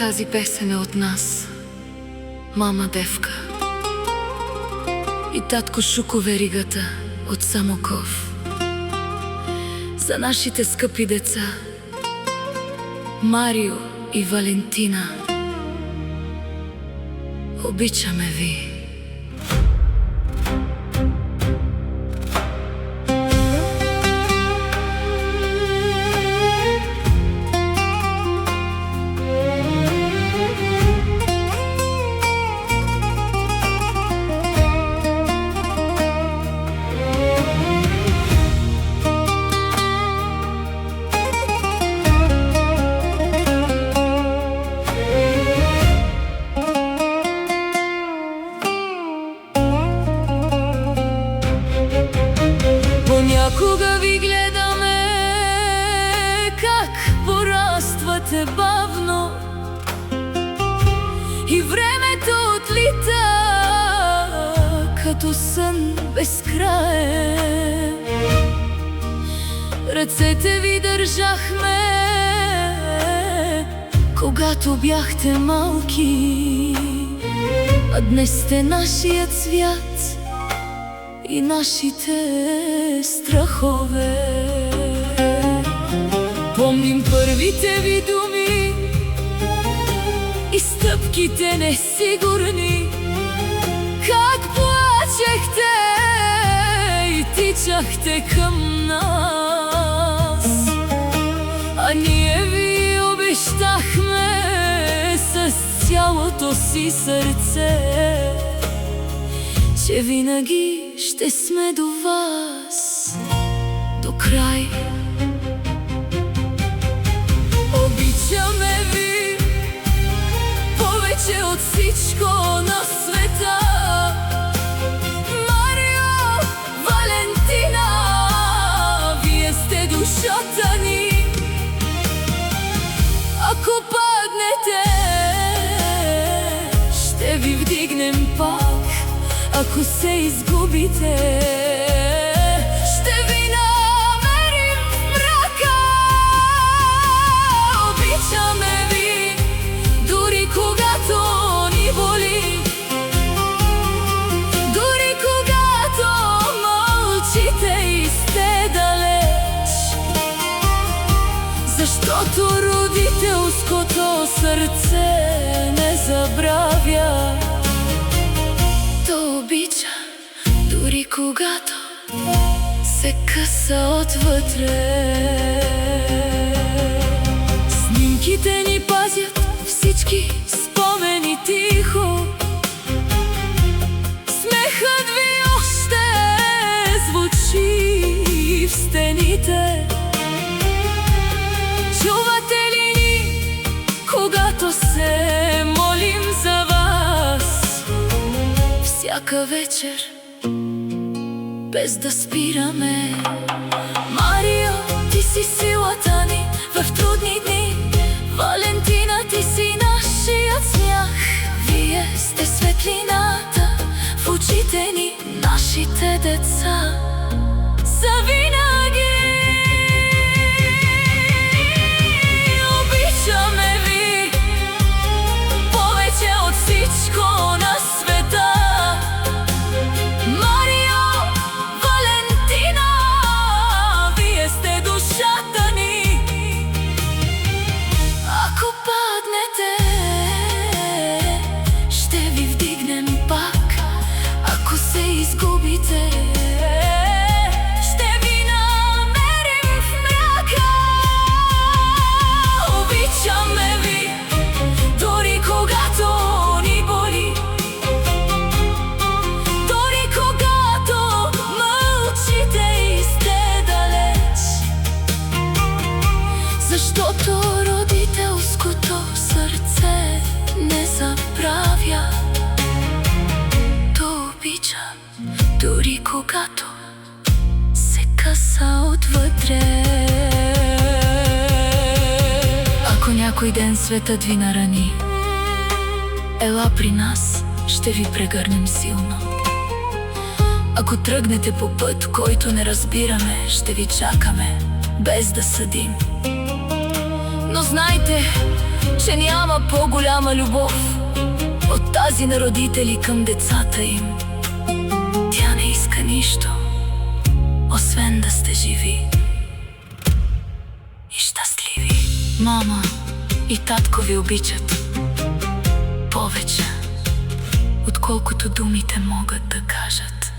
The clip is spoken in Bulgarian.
Тази песен е от нас, мама Девка и татко Шуко Веригата от Самоков. За нашите скъпи деца Марио и Валентина, обичаме ви. Понякога ви гледаме как пораствате бавно и времето отлита като сън безкраен. Ръцете ви държахме, когато бяхте малки, а днес сте нашият свят и нашите страхове. Помним първите ви думи и стъпките несигурни, как плачехте и тичахте към нас, а ние ви обещахме с цялото си сърце, че винаги ще сме до вас до край. Обичаме ви повече от всичко на света. Марио, Валентина, вие сте душата ни. Ако паднете, ще ви вдигнем пак. Ако се изгубите, ще ви намерим в мрака. Обичаме ви, дори когато ни боли, дори когато мълчите и сте далеч, защото родителското сърце не забравя. То обича, дори когато се къса отвътре. Снимките ни пазят всички спомени тихо. Смехът ви още звучи в стените. Чувате ли ни, когато се молим за вас? Всяка вечер, без да спираме. Марио, ти си силата ни в трудни дни. Валентина, ти си нашият смях. Вие сте светлината в очите ни, нашите деца завинаги. Обичаме ви повече от всичко на света. Изгубите, ще ви намерим в мрака. Обичаме ви, дори когато ни боли, дори когато мълчите и сте далеч, защото родителското сърце не забравя. То обича, дори когато се къса отвътре. Ако някой ден светът ви нарани, ела при нас, ще ви прегърнем силно. Ако тръгнете по път, който не разбираме, ще ви чакаме, без да съдим. Но знайте, че няма по-голяма любов от тази на родители към децата им. Тя не иска нищо, освен да сте живи и щастливи. Мама и татко ви обичат повече, отколкото думите могат да кажат.